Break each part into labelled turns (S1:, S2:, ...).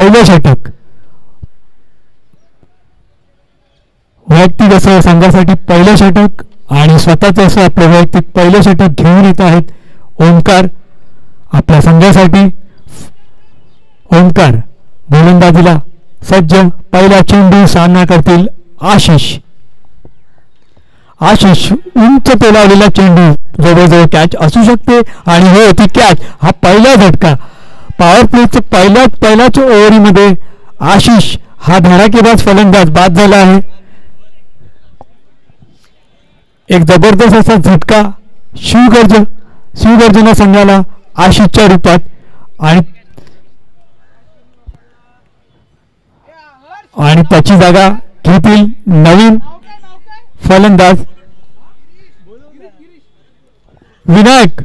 S1: पहिलं षटक. वैयक्तिक असं संघासाठी पहिलं षटक आणि स्वतःच असं आपलं वैयक्तिक पहिलं षटक घेऊन येत आहेत ओमकार आपल्या संघासाठी. ओमकार गोलंदाजीला सज्ज. पहिला चेंडू सामना करतील आशिष. आशिष उंच पेलावलेला चेंडू जवळजवळ कॅच असू शकते आणि हो ती कॅच. हा पहिला झटका पॉवर प्लेच्या पहिल्याच ओव्हरीमध्ये आशिष हा धडाकेबाज फलंदाज बाद झाला आहे. एक जबरदस्त असा झटका शिवगर्जना संघाला आशिषच्या रूपात. आणि त्याची जागा घेतील नवीन फलंदाज विनायक.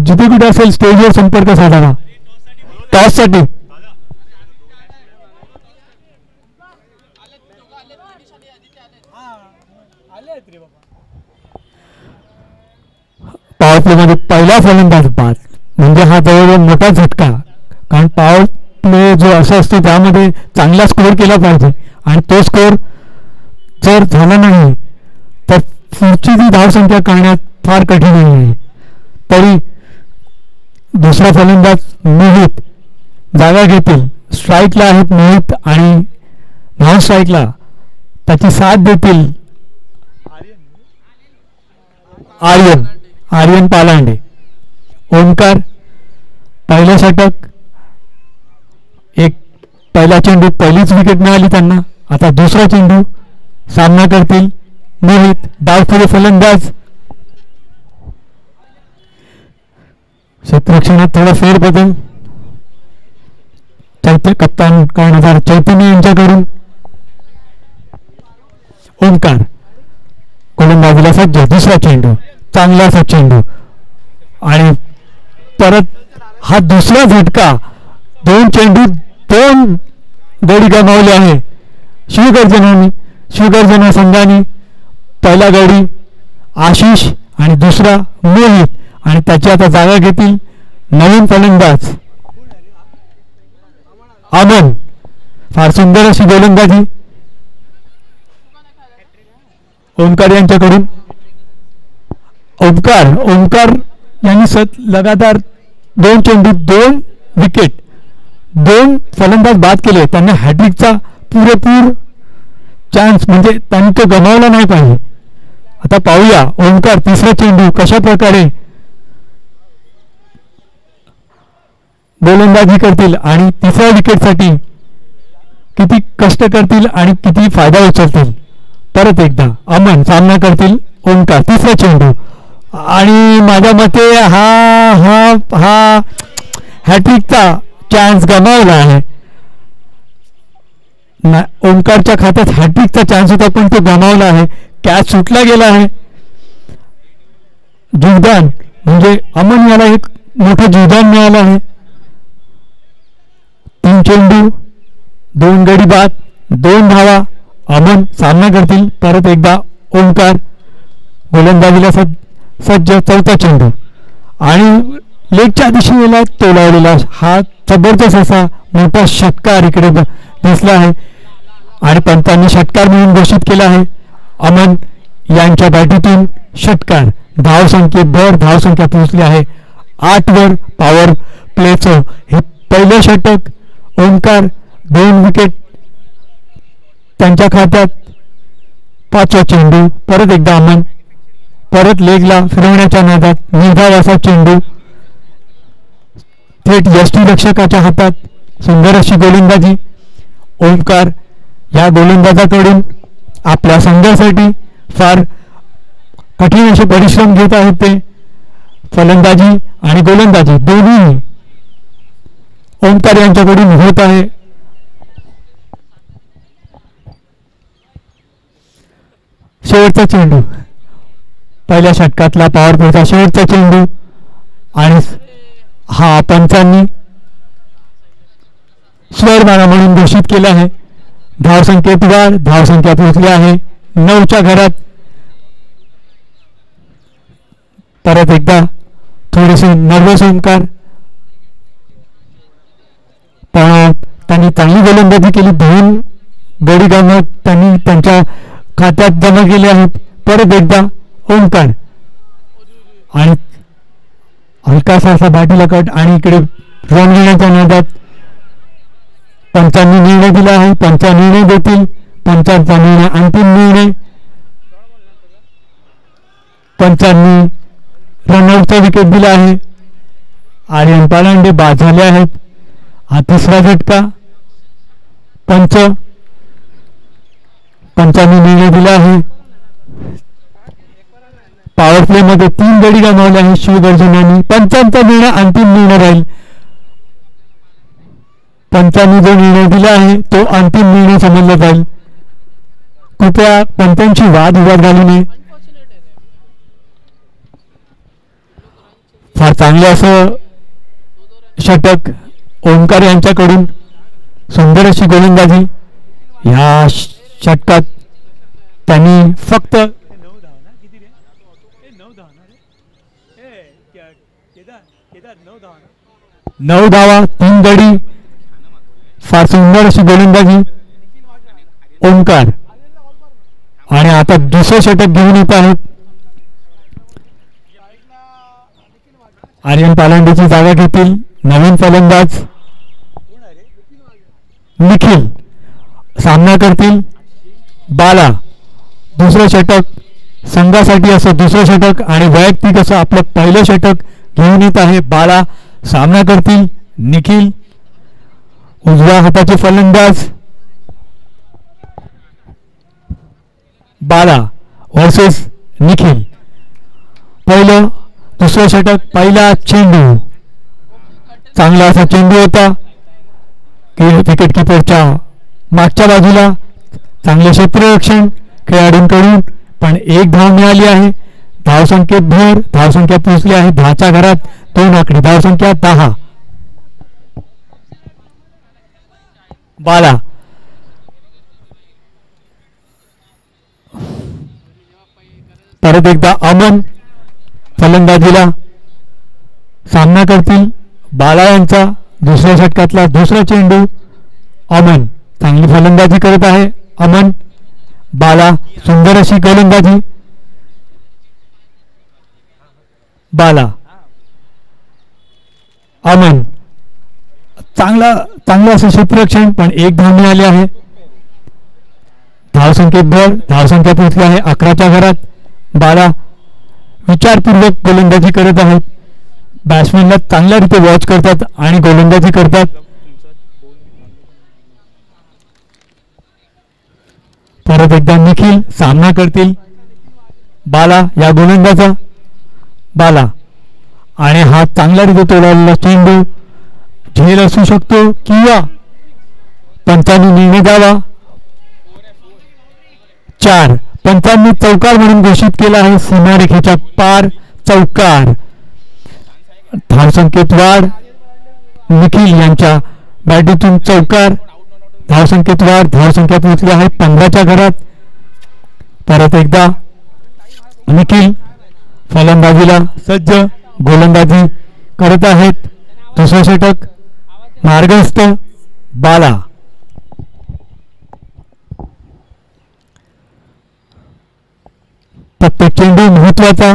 S1: जिथे कुठे असेल स्टेजवर संपर्क साधावा टॉससाठी. पॉवर प्ले मध्ये पहिला फलंदाज बाद म्हणजे हा जवळजवळ मोठा झटका. कारण पॉवर प्ले जो असा असतो त्यामध्ये चांगला स्कोअर केला पाहिजे आणि तो स्कोअर जर झाला नाही तर पुढची जी धावसंख्या करण्यात फार कठीण आहे. तरी दुसरा फलंदाज मोहित जागा घेतील. स्ट्राईकला आहेत मोहित आणि नॉन स्ट्राईकला त्याची साथ देतील आर्यन पालांडे. ओमकार पहिलं षटक. एक पहिला चेंडू पहिलीच विकेट मिळाली त्यांना. आता दुसरा चेंडू सामना करतील मोहित डावखुरे फलंदाज. क्षेत्ररक्षणात थोडा फेरबदल कप्तान कर्णधार चैतन्य यांच्याकडून. ओमकार गोलंदाजीला सज्ज. दुसरा चेंडू चांगलासा चेंडू आणि परत हा दुसरा झटका. दोन चेंडू दोन गडी गमावले आहे शिवगर्जना संघाने. पहिला गडी आशिष आणि दुसरा मोहित आणि त्याची आता जागा घेतील नवीन फलंदाज अमन. फार सुंदर अशी गोलंदाजी ओमकार यांच्याकडून. ओमकार यांनी लगातार दोन चेंडू दोन विकेट दोन फलंदाज बाद केले. त्यांना हॅट्रिकचा पुरेपूर चान्स म्हणजे त्यांनी तो गमावला नाही पाहिजे. आता पाहूया ओमकार तिसरा चेंडू कशा प्रकारे गोलंदाजी करतील आणि तिसऱ्या विकेटसाठी किती कष्ट करतील आणि किती फायदा उचलतील. परत एकदा अमन सामना करतील ओमकार. तिसरा चेंडू आणि माझ्या मते हा हॅट्रिकचा चान्स गमावला आहे. ओमकारच्या खात्यात हॅट्रिकचा चान्स होता पण तो गमावला आहे. कॅच सुटला गेला आहे. जीवदान म्हणजे अमन याला एक मोठं जीवदान मिळालं आहे. 3 चेंडू 2 गडी बाद 2 धावा. अमन सामना करतील परत एकदा ओमकार. गोलंदाजीला सज्ज. चौथा चेंडू आणि लेगच्या दिशेला तोलावलेला हा जबरदस्त असा मोठा षटकार इकडे दिसला आहे आणि पंतांनी षटकार म्हणून घोषित केला आहे. अमन यांच्या बॅटीतून षटकार. धावसंख्या पोहोचली आहे 8 वर. पॉवर प्लेचं हे पहिलं षटक. ओमकार 2 विकेट त्यांच्या खात्यात. 5वा चेंडू परत एकदा अमन. परत लेगला फिरवण्याच्या नादात निर्धाव असा चेंडू थेट यष्टीरक्षकाच्या हातात. सुंदर अशी गोलंदाजी. ओमकार या गोलंदाजाकडून आपल्या संघासाठी फार कठीण असे परिश्रम घेत आहेत ते. फलंदाजी आणि गोलंदाजी दोन्ही ओमकार यांच्याकडून होत आहे. शेवटचा चेंडू पहिल्या षटकातला पॉवर प्लेचा शेवटचा चेंडू आणि हा पंचांनी स्वरमाळा म्हणून घोषित केला आहे. धावसंख्येत वाढ. धावसंख्या पोहोचली आहे 9च्या घरात. परत एकदा थोडेसे नर्वस ओमकार पण त्यांनी चांगली गोलंदाजी केली. 2 गडी गमावत त्यांनी त्यांच्या खात्यात जमा केले आहेत. परत एकदा ओंकार आणि हलकासा असा बॅटीला कट आणि इकडे रन घेण्याच्या नादात पंचांनी निर्णय दिला आहे. पंचा निर्णय देतील. पंचांचा निर्णय अंतिम निर्णय. पंचांनी रनआउटचा विकेट दिला आहे. आर्यन पालांडे बाद झाले आहेत. हा तिसरा झटका. पंचांनी निर्णय दिला आहे. पॉवर प्ले मध्ये 3 गडी गमावले आहेत शिवगर्जनांनी. पंचांचा निर्णय अंतिम निर्णय राहील. पंचांनी जो निर्णय दिला आहे तो अंतिम निर्णय समजला जाईल. कृपया पंचांची वादविवाद घालू नये. फार चांगले असं षटक ओंकार यांच्याकडून. सुंदर अशी गोलंदाजी. या षटकात त्यांनी फक्त 9 धावा 3 गडी. फार सुंदर अशी गोलंदाजी ओंकार. आणि आता दुसरे षटक घेऊन येत आहेत. आर्यन पालांडेची जागा घेतील नवीन फलंदाज निखिल. सामना करतील बाला. दुसरं षटक संघासाठी असं दुसरं षटक आणि वैयक्तिक असं आपलं पहिलं षटक घेऊन येत आहे बाला. सामना करतील निखिल. उजव्या हाताचे फलंदाज बाला वर्सेस निखिल. पहिलं दुसरं षटक. पहिला चेंडू. चांगला असा चेंडू होता विकेट किपरच्या मागच्या बाजूला. चांगले क्षेत्ररक्षण खेळाडूंकडून. पण 1 धाव मिळाली आहे. धावसंख्येत भर. धावसंख्या पोहोचली आहे 10च्या घरात. 2 आकडे. धावसंख्या 10. बाला परत एकदा अमन फलंदाजीला. सामना करतील बाला यांचा. दुसऱ्या षटकातला दुसरा चेंडू. अमन चांगली फलंदाजी करत आहे. अमन बाला. सुंदर अशी गोलंदाजी बाला. अमन चांगलं असं क्षेत्ररक्षण. पण 1 धाव मिळाली आहे. धावसंख्येत भर. धावसंख्या पोहोचली आहे 11च्या घरात. बाला विचारपूर्वक गोलंदाजी करत आहेत. बॅट्समॅनला चांगल्या रीते वॉच करतात आणि गोलंदाजी करतात. परत एकदा निखिल सामना करतील बाला या गोलंदाजा. बाला आणि हा चांगल्या रीते तोडलेला चेंडू झेल असू शकतो किंवा पंचांनी निर्णय द्यावा. 4. पंचांनी चौकार म्हणून घोषित केला आहे. सीमारेखेच्या पार चौकार. धावसंख्येत वाढ. निखिल यांच्या बॅटीतून चौकार. धावसंख्येत वाढ. धावसंख्या पोहोचली आहे 15च्या घरात. परत एकदा निखिल फलंदाजीला सज्ज. गोलंदाजी करत आहेत. दुसरं षटक मार्गस्थ बाला. प्रत्येक चेंडू महत्वाचा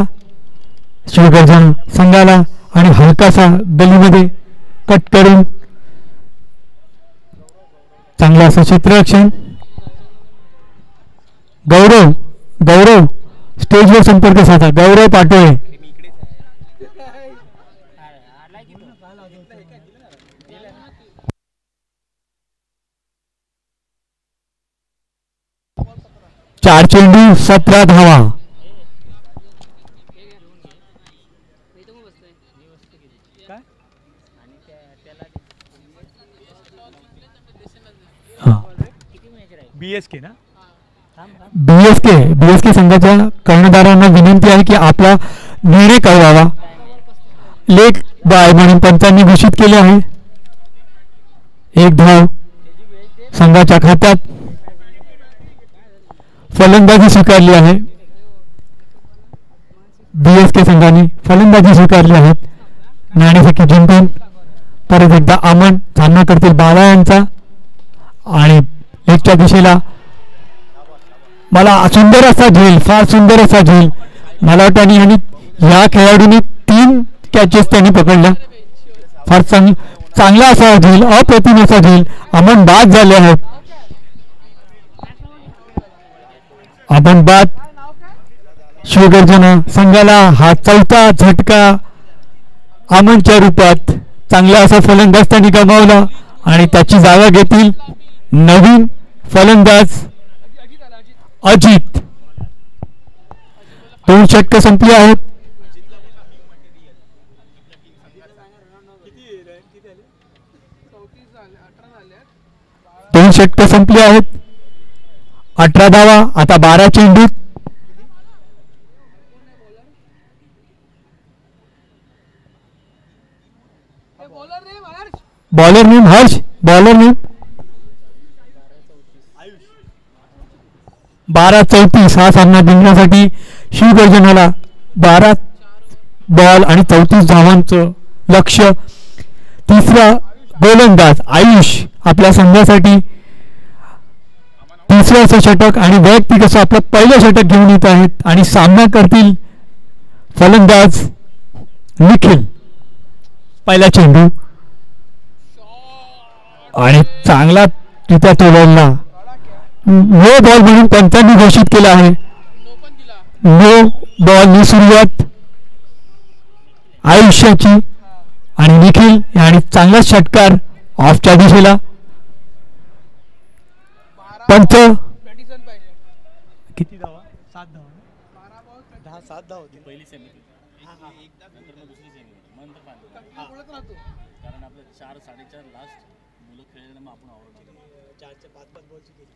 S1: शिवगर्जन संघाला. आणि हलकासा गलीमध्ये कट करून चांगलं असं क्षेत्ररक्षण. गौरव स्टेजवर संपर्क साधा. गौरव पाटोळे. चार चेंडू 17 धावा. बीएसके संघाच्या कर्णधारांना विनंती आहे की आपला निर्णय कळवावा. लेग बाय म्हणून पंचांनी घोषित केले आहे. 1 धाव संघाच्या खात्यात. फलंदाजी स्वीकारली आहे. बीएसके संघाने फलंदाजी स्वीकारली आहे. नाणेफेकी जिंकून परत एकदा अमन सामना करतील बाला यांचा आणि लेगच्या दिशेला मला सुंदर असा झेल, फार सुंदर असा झेल मला वाटतं. आणि ह्या खेळाडूंनी 3 कॅचेस त्यांनी पकडल्या. फार चांगला असा झेल, अप्रतिम असा झेल. अमन बाद झाले आहेत. अमन बाद. शिवगर्जना संघाला हा 4था झटका अमनच्या रूपात. चांगला असा फलंदाज त्यांनी गमावला आणि त्याची जागा घेतील नवीन फलंदाज अजित. 2 षटकं संपली आहेत. दोन षटकं संपली आहेत. 18 धावा. आता 12 चेंडूत. Bowler name Harsh. Bowler name 12-34. हा सामना जिंकण्यासाठी शिवगर्जनाला 12 बॉल आणि 34 धावांचं लक्ष्य. तिसरा गोलंदाज आयुष आपल्या संघासाठी तिसरं असं षटक आणि वैयक्तिक असं आपलं पहिलं षटक घेऊन येत आहेत. आणि सामना करतील फलंदाज निखिल. पहिला चेंडू आणि चांगला तिथं तोडला. नो बॉल म्हणून पंचांनी घोषित केला आहे. नो बॉलनी सुरुवात आयुष्याची आणि निखिल आणि चांगला षटकार ऑफच्या दिशेला. पंच किती धावा? 7 धावा. 7 धावा होती पहिली सेमी. कारण आपलं 4-4.5 लास्ट मुलं खेळले मग आपण आवडतो 4-5 बॉलची केली.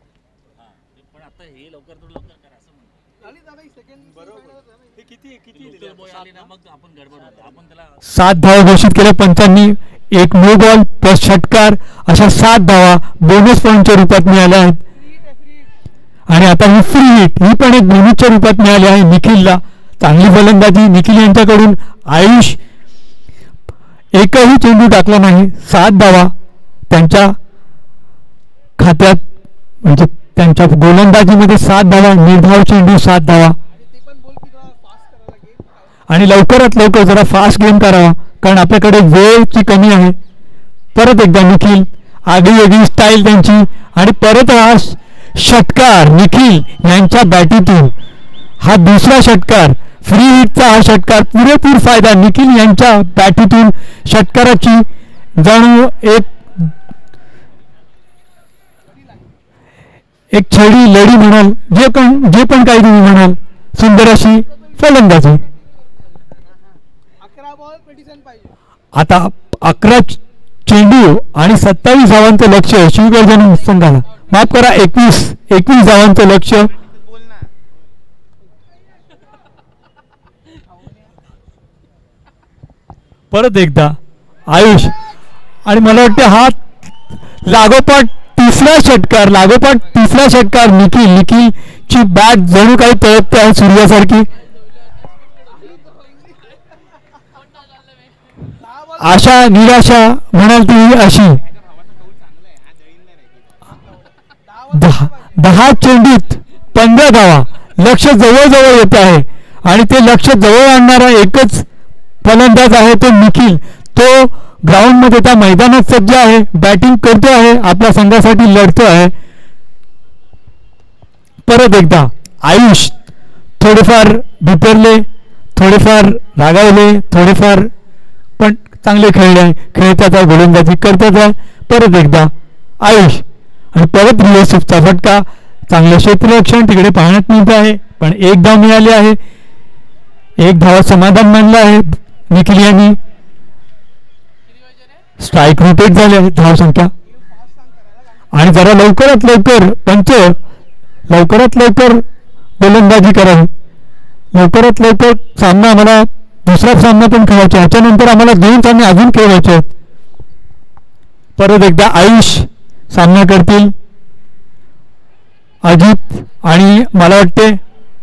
S1: हां पण आता हे लवकर थोडं लवकर करा असं म्हणतो. बरोबर. हे किती किती बॉल आली ना मग आपण गडबड होतो. आपण त्याला 7 धावा घोषित केल्या पंचांनी. एक नो बॉल प्लस षटकार अशा 7 धावा बोनस पॉईंटच्या रूपात मिळाल्या आहेत. आणि आता ही फ्री हिट ही पण एक बोनसच्या रूपात मिळाली आहे निखिलला. चांगली फलंदाजी निखिल यांच्याकडून. आयुष एकही चेंडू टाकला नाही. 7 धावा त्यांच्या खात्यात म्हणजे त्यांच्या गोलंदाजीमध्ये 7 धावा. निर्धाव चेंडू 7 धावा. आणि लवकरात लवकर जरा फास्ट गेम करावा कारण आपल्याकडे वेळची कमी आहे. परत एकदा निखिल आगळी वेगळी स्टाईल त्यांची आणि परत हा षटकार निखिल यांच्या बॅटीतून. हा दुसरा षटकार फ्री हिटचा. हा षटकार पुरेपूर फायदा निखिल यांच्या बॅटीतून. षटकाराची जणू एक छडी लढी म्हणाल जे पण काही तुम्ही म्हणाल. सुंदर अशी फलंदाजी. आता 11 चेंडू आणि 27 धावांचं लक्ष शिवगर्जना संघाला. माफ करा 21 धावांचं लक्ष. परत एकदा आयुष आणि मला वाटतं हा लागोपाठ तिसरा षटकार निखिलची बॅट जणू काही तळपते आहे सूर्यासारखी. आशा निराशा म्हणाल ती अशी. 10 चेंडूत 15 धावा. लक्ष जवळजवळ येत आहे आणि ते लक्ष जवळ आणणारा एकच फलंदाज आहे तो निखिल. तो ग्राउंडमध्ये त्या मैदानात सज्ज आहे. बॅटिंग करतो आहे. आपल्या संघासाठी लढतो आहे. परत एकदा आयुष थोडेफार भितरले, थोडेफार रागावले, थोडेफार पण चांगले खेळतात आहे. गोलंदाजी करतात आहे. परत एकदा आयुष आणि परत रिलेसिफचा फटका. चांगलं क्षेत्ररक्षण तिकडे पाहण्यात मिळत आहे पण 1 धाव मिळाली आहे. 1 धावा समाधान मानलं आहे निखिल यांनी. स्ट्राईक रोटेट झाले आहेत धाव संख्या. आणि जरा लवकरात लवकर पंच लवकरात लवकर गोलंदाजी करावी. लवकरात लवकर सामना आम्हाला दुसरा सामना पण खेळायचा. ह्याच्यानंतर आम्हाला 2 सामने अजून खेळवायचे आहेत. परत एकदा आयुष सामना करतील अजित. आणि मला वाटते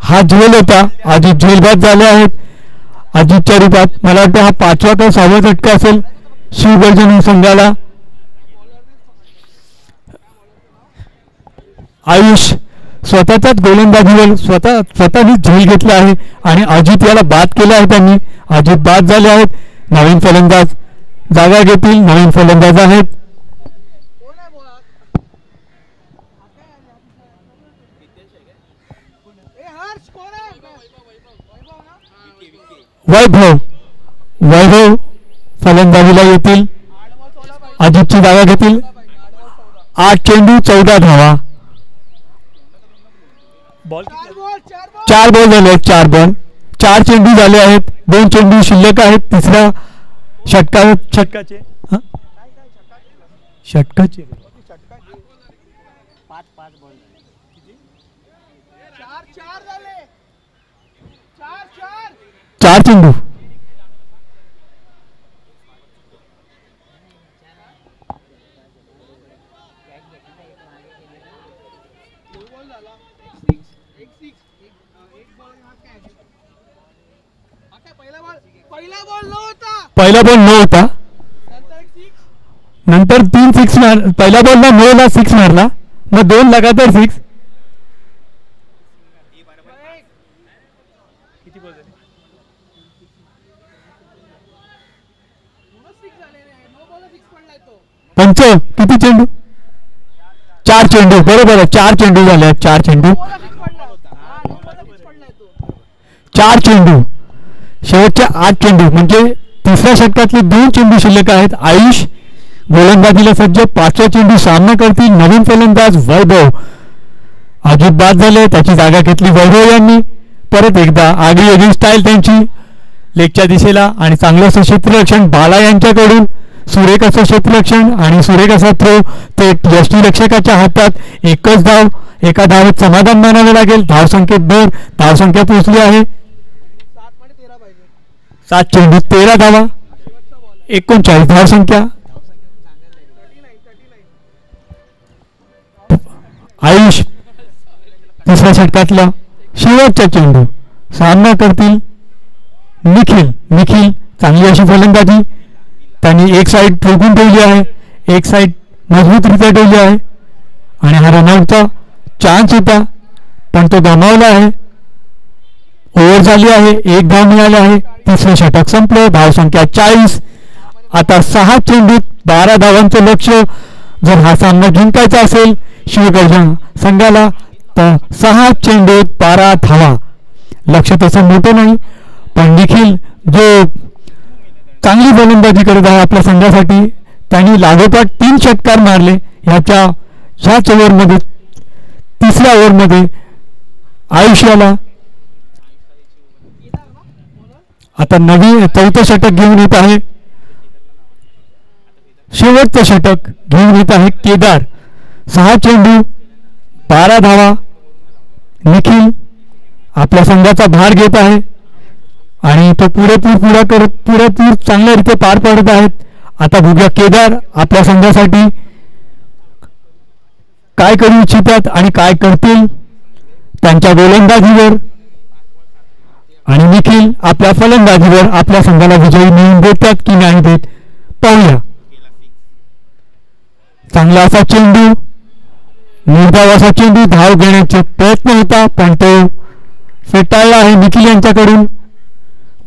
S1: हा झेल होता. अजित झेलबाद झाले आहेत अजितच्या रूपात. मला वाटतं हा 5वा का 6वा झटका असेल. शिवगर्जन संघाला आयुष स्वतःच्याच गोलंदाजीवर स्वतःनीच झेल घेतला आहे आणि अजित याला बाद केले आहे. त्यांनी अजित बाद झाले आहेत. नवीन फलंदाज जागा घेतील. नवीन फलंदाज आहेत वैभव. वैभव फलंदाजीला येतील. अजितची जागा घेतील. 8 चेंडू 14 धावा. 4 बॉल झाले आहेत. 4 बॉल 4 चेंडू झाले आहेत. 2 चेंडू शिल्लक आहेत. तिसरा षटकाचे षटकाचे 4 चेंडू. पहिला बॉल 9 होता. नंतर 3 सिक्स मार. पहिल्या बॉलला 9 ला 6 मारला. मग 2 लगातार 6. पंच किती चेंडू? 4 चेंडू. बरोबर आहे. 4 चेंडू झाले. 4 चेंडू. 4 चेंडू. शेवटच्या 8 चेंडू म्हणजे तिसऱ्या षटकातले 2 चेंडू शिल्लक आहेत. आयुष गोलंदाजीला सज्ज. 5व्या चेंडू सामना करतील नवीन फलंदाज वैभव. अजित बाद झाले. त्याची जागा घेतली वैभव यांनी. परत एकदा आगळी वेगळी स्टाईल त्यांची लेगच्या दिशेला आणि चांगलं असं क्षेत्ररक्षण बाला यांच्याकडून. सुरेख असं क्षेत्ररक्षण आणि सुरेख असा थ्रो. ते यष्टीरक्षकाच्या हातात. एकच धाव. एका धावेत समाधान मानावे लागेल. धावसंख्येत भर. धावसंख्या पोहोचली आहे 7 चेंडू 13 धावा. 39 धावसंख्या. आयुष तिसऱ्या षटकातला शेवटचा चेंडू सामना करतील निखिल. निखिल चांगली अशी फलंदाजी. त्यांनी एक साईड ठोकून ठेवली आहे. एक साईड मजबूतरित्या ठेवली आहे आणि हा रनआउटचा चान्स होता पण तो गमावला आहे. ओव्हर झाली आहे. 1 धाव मिळाली आहे. तिसरे षटक संपलं. धावसंख्या 40. आता 6 चेंडूत 12 धावांचं लक्ष. जर हा सामना जिंकायचा असेल शिवगर्जन संघाला तर 6 चेंडूत 12 धावा. लक्ष तसं मोठं नाही पण निखिल जो चांगली गोलंदाजी करत आहे आपल्या संघासाठी. त्यांनी लागोपाठ 3 षटकार मारले ह्याच ओव्हरमध्ये. तिसऱ्या ओव्हरमध्ये आयुष्याला आता नवीन 4थं षटक घेऊन येत आहे. शेवटचं षटक घेऊन येत आहे केदार. 6 चेंडू 12 धावा. निखिल आपल्या संघाचा भार घेत आहे आणि तो पुरेपूर चांगल्यारीत्या पार पाडत आहेत. आता बघूया केदार आपल्या संघासाठी काय करू इच्छितात आणि काय करतील त्यांच्या गोलंदाजीवर आणि निखिल आपल्या फलंदाजीवर आपल्या संघाला विजयी मिळवून देतात की नाही देत पाहूया. चांगला असा चेंडू. निर्धाव असा चेंडू. धाव घेण्याचे प्रयत्न होता पण तो फेटाळला आहे निखिल यांच्याकडून.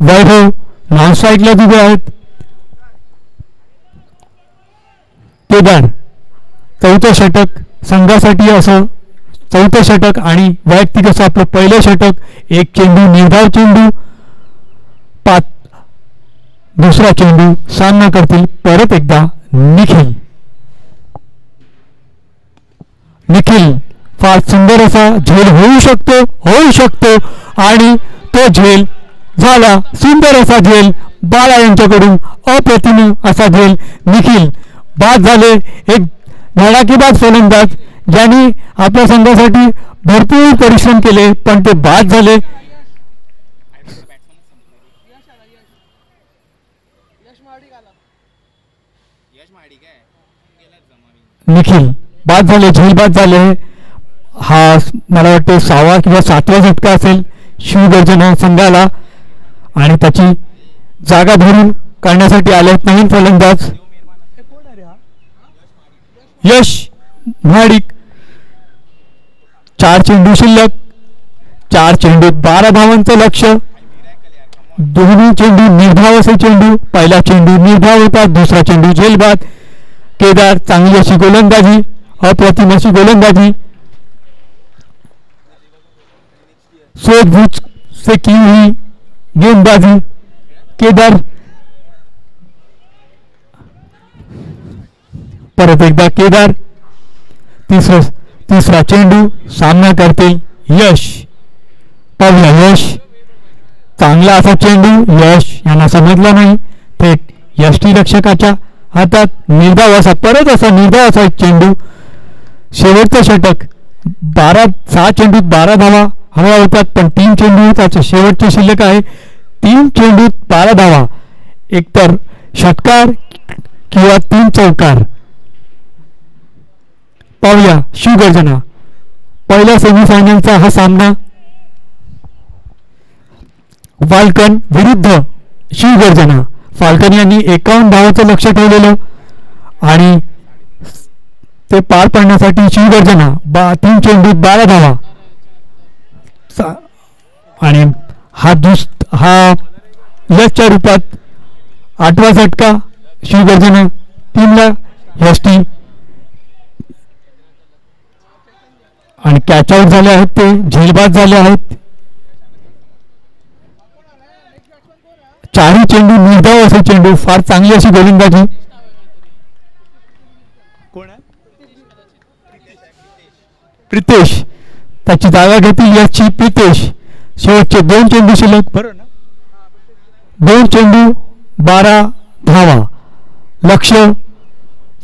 S1: वैभव नॉन स्ट्राईकला उभे आहेत. केदार 4थं षटक संघासाठी असं 4थं षटक आणि वैयक्तिक असं आपलं पहिलं षटक. 1 चेंडू निर्धाव चेंडू. 5 दुसरा चेंडू सामना करतील परत एकदा निखिल. निखिल फार सुंदर असा झेल होऊ शकतो आणि तो झेल झाला. सुंदर असा झेल बाळा यांच्याकडून. अप्रतिम असा झेल. निखिल बाद झाले. एक धडाकेबाज फलंदाज ज्यांनी आपल्या संघासाठी भरपूर परिश्रम केले पण ते बाद झाले. निखिल बाद झाले. झेल बाद झाले. हा मला वाटतं 6वा किंवा 7वा झटका असेल शिवगर्जन संघाला आणि त्याची जागा भरून काढण्यासाठी आले नवीन फलंदाज यश महाडिक. 4 चेंडू शिल्लक. 4 चेंडूत 12 धावांचं लक्ष. दोन्ही चेंडू निर्धाव असे चेंडू. पहिला चेंडू निर्धाव होता, दुसरा चेंडू झेलबाद. केदार चांगली अशी गोलंदाजी, अप्रतिम अशी गोलंदाजी. सोदबूज से की हुई गेंदबाजी. केदार परत एकदा केदार. तिसरा चेंडू सामना करते यश. पाहूया यश. चांगला असा चेंडू. यश यांना समजला नाही, थेट यष्टीरक्षकाच्या हातात. निर्धाव असा परत असा निर्धाव असा चेंडू. शेवटचं षटक. 6 चेंडूत 12 धावा हव्या होतात, पण 3 चेंडू शेवटचे शिल्लक आहे. 3 चेंडूत 12 धावा. एकतर षटकार किंवा 3 चौकार. पाहूया शिवगर्जना. पहिल्या सेमीफायनलचा हा सामना फाल्कन विरुद्ध शिवगर्जना. फाल्कन यांनी 51 धावाचं लक्ष ठेवलेलं आणि ते पार पाडण्यासाठी शिवगर्जना 3 चेंडूत 12 धावा. आणि हा यशच्या रूपात 8वा झटका. शिवगर्जना 3ला यष्टी. आणि कॅच आउट झाले आहेत, ते झेलबाद झाले आहेत. 4 चेंडू निर्धाव असे चेंडू. फार चांगली अशी गोलंदाजी. प्रितेश त्याची जागा घेतील यशची. प्रितेश शेवटचे 2 चेंडू शिल्लक. बरोबर ना. 2 चेंडू 12 धावा. लक्ष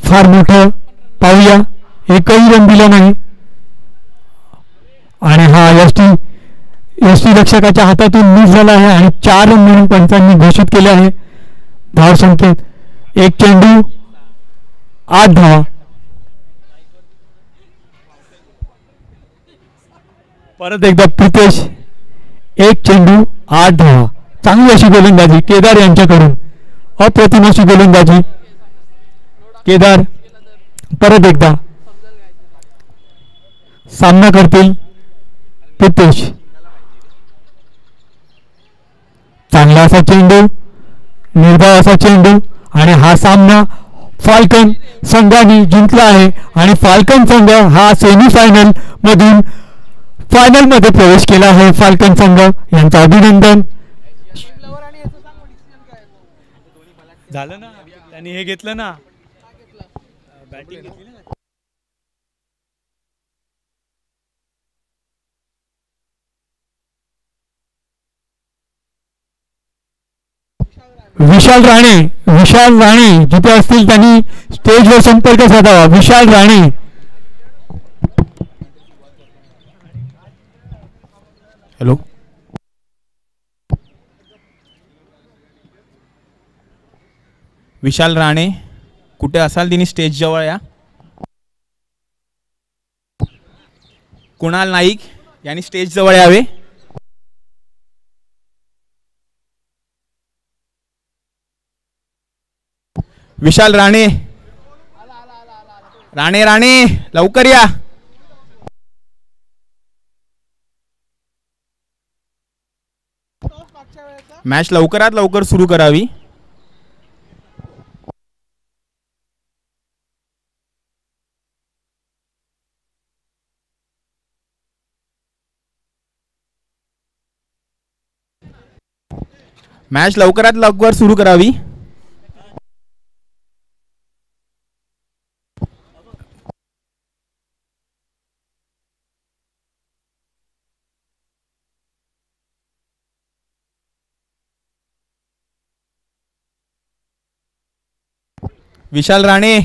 S1: फार मोठं. पाहूया एकही रन दिला नाही. आणि हा यष्टी रक्षकाच्या हातातून मिस झाला आहे आणि 4 रन म्हणून पंचांनी घोषित केले आहे. धाव संख्येत 1 चेंडू 8 धावा. परत एकदा प्रितेश. 1 चेंडू 8 धावा. चांगली अशी गोलंदाजी केदार यांच्याकडून. अप्रतिम अशी गोलंदाजी. केदार परत एकदा सामना करतील प्रितेश. चांगला असा चेंडू, निर्धाव असा चेंडू. आणि हा सामना फाल्कन संघाने जिंकला आहे आणि फाल्कन संघ हा सेमीफायनल मधून फायनल मध्ये प्रवेश केला आहे. फाल्कन संघ यांचं अभिनंदन.
S2: झालं ना, त्यांनी हे घेतलं ना, बॅटिंग घेतली ना.
S1: विशाल राणे जिथे असतील त्यांनी स्टेजवर संपर्क साधावा. विशाल राणे.
S2: हॅलो. विशाल राणे कुठे असाल तिने स्टेज जवळ या. कुणाल नाईक यांनी स्टेज जवळ यावे. विशाल राणे लवकर या. मॅच लवकरात लवकर सुरू करावी. मॅच लवकरात लवकर सुरू करावी. विशाल राणे